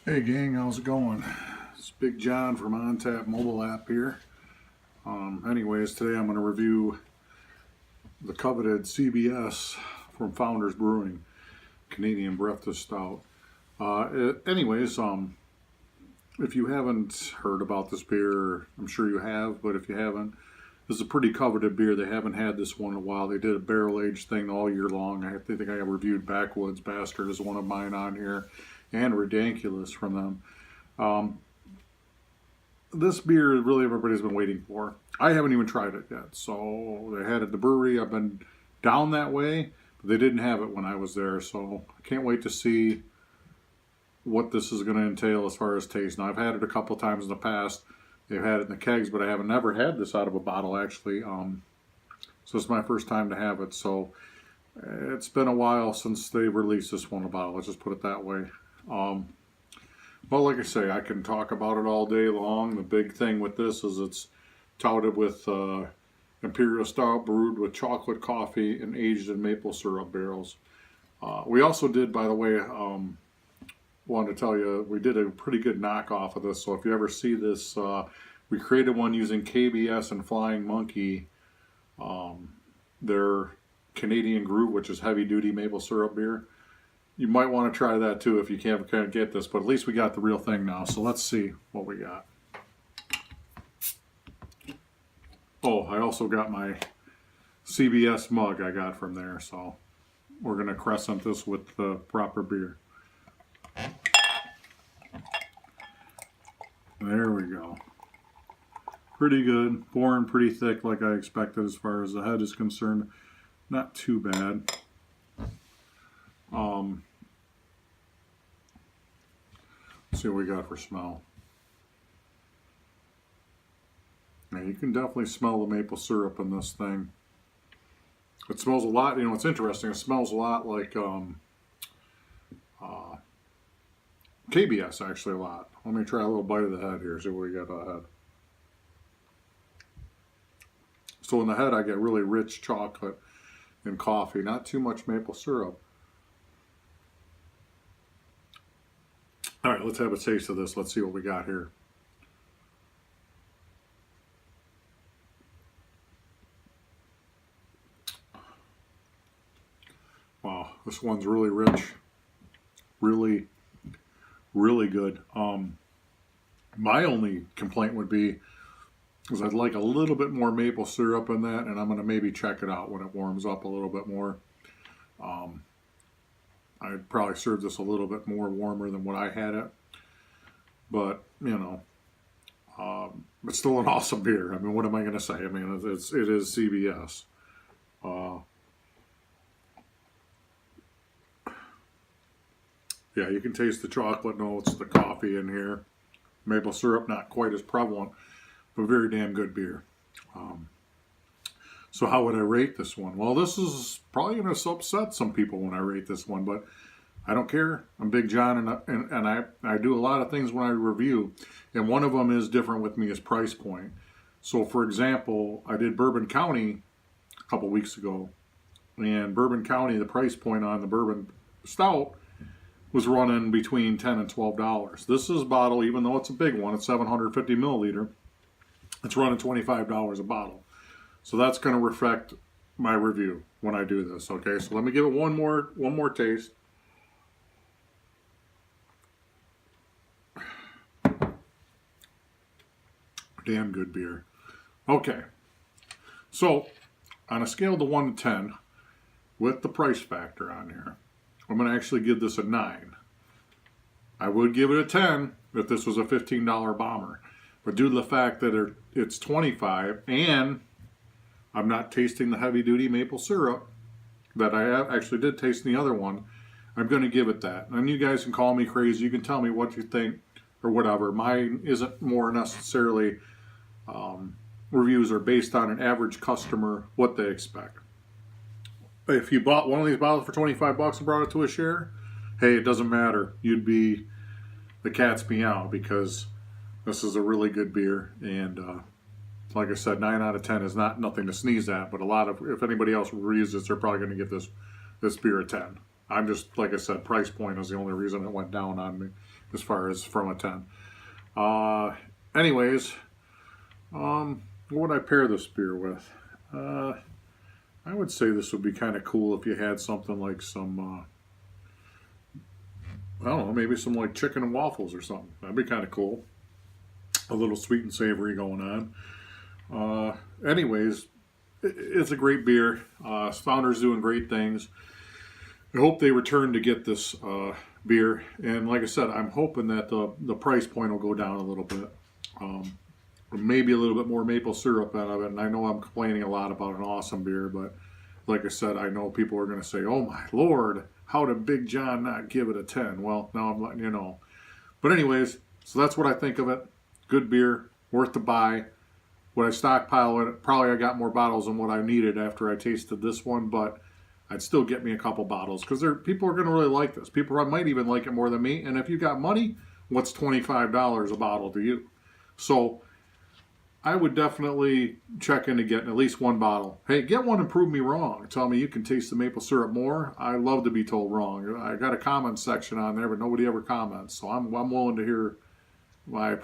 Hey gang, how's it going? It's Big John from OnTap mobile app here. Anyways, today I'm going to review the coveted CBS from Founders Brewing, Canadian Breathless Stout. If you haven't heard about this beer, I'm sure you have, but if you haven't, this is a pretty coveted beer. They haven't had this one in a while. They did a barrel aged thing all year long. I think I reviewed Backwoods Bastard as one of mine on here, and Ridiculous from them. This beer really everybody's been waiting for. I haven't even tried it yet. So they had it at the brewery. I've been down that way, but they didn't have it when I was there. So I can't wait to see what this is going to entail as far as taste. Now I've had it a couple times in the past. They've had it in the kegs, but I haven't never had this out of a bottle actually. So it's my first time to have it. So it's been a while since they released this one in a bottle. Let's just put it that way. Well, like I say, I can talk about it all day long. The big thing with this is it's touted with Imperial Stout brewed with chocolate coffee and aged in maple syrup barrels. We also did, by the way, wanted to tell you, we did a pretty good knockoff of this. So if you ever see this, we created one using KBS and Flying Monkey, their Canadian Groove, which is heavy duty maple syrup beer. You might want to try that too if you can't get this, but at least we got the real thing now. So let's see what we got. Oh, I also got my CBS mug I got from there, so we're going to crescent this with the proper beer. There we go. Pretty good. Pouring pretty thick like I expected as far as the head is concerned. Not too bad. Let's see what we got for smell. Now you can definitely smell the maple syrup in this thing. It smells a lot, you know, it's interesting. It smells a lot like KBS actually a lot. Let me try a little bite of the head here, see what we got on the head. So in the head I get really rich chocolate and coffee, not too much maple syrup. All right, let's have a taste of this. Let's see what we got here. Wow, this one's really rich. Really, really good. My only complaint would be is I'd like a little bit more maple syrup in that, and I'm going to maybe check it out when it warms up a little bit more. I'd probably serve this a little bit more warmer than what I had it. But, you know, it's still an awesome beer. I mean, what am I going to say? I mean, it is CBS. Yeah, you can taste the chocolate notes, the coffee in here. Maple syrup, not quite as prevalent, but very damn good beer. So how would I rate this one? Well, this is probably going to upset some people when I rate this one, but I don't care. I'm Big John, and I do a lot of things when I review, and one of them is different with me is price point. So, for example, I did Bourbon County a couple weeks ago, and Bourbon County, the price point on the Bourbon Stout was running between $10 and $12. This is a bottle, even though it's a big one, it's 750 milliliter, it's running $25 a bottle. So that's going to reflect my review when I do this. Okay, so let me give it one more taste. Damn good beer. Okay, so on a scale of 1 to 10, with the price factor on here, I'm going to actually give this a 9. I would give it a 10 if this was a $15 bomber, but due to the fact that it's 25 and I'm not tasting the heavy-duty maple syrup that I actually did taste in the other one, I'm going to give it that. And you guys can call me crazy. You can tell me what you think or whatever. Mine isn't more necessarily reviews are based on an average customer, what they expect. If you bought one of these bottles for 25 bucks and brought it to a share, hey, it doesn't matter. You'd be the cat's meow because this is a really good beer. And like I said, 9 out of 10 is nothing to sneeze at, but if anybody else reviews this, they're probably going to give this beer a 10 I'm just, like I said, price point is the only reason it went down on me as far as from a 10. Anyways, what would I pair this beer with? I would say this would be kind of cool if you had something like some, I don't know, maybe some like chicken and waffles or something. That'd be kind of cool. A little sweet and savory going on. Anyways, it's a great beer. Founder's doing great things. I hope they return to get this beer. And like I said, I'm hoping that the price point will go down a little bit. Maybe a little bit more maple syrup out of it. And I know I'm complaining a lot about an awesome beer, but like I said, I know people are going to say, oh my Lord, how did Big John not give it a 10? Well, now I'm letting you know. But anyways, so that's what I think of it. Good beer, worth to buy. Would I stockpile it? Probably I got more bottles than what I needed after I tasted this one, but I'd still get me a couple bottles because people are going to really like this. People might even like it more than me. And if you got money, what's $25 a bottle to you? So I would definitely check into getting at least one bottle. Hey, get one and prove me wrong. Tell me you can taste the maple syrup more. I love to be told wrong. I got a comment section on there, but nobody ever comments. So I'm willing to hear my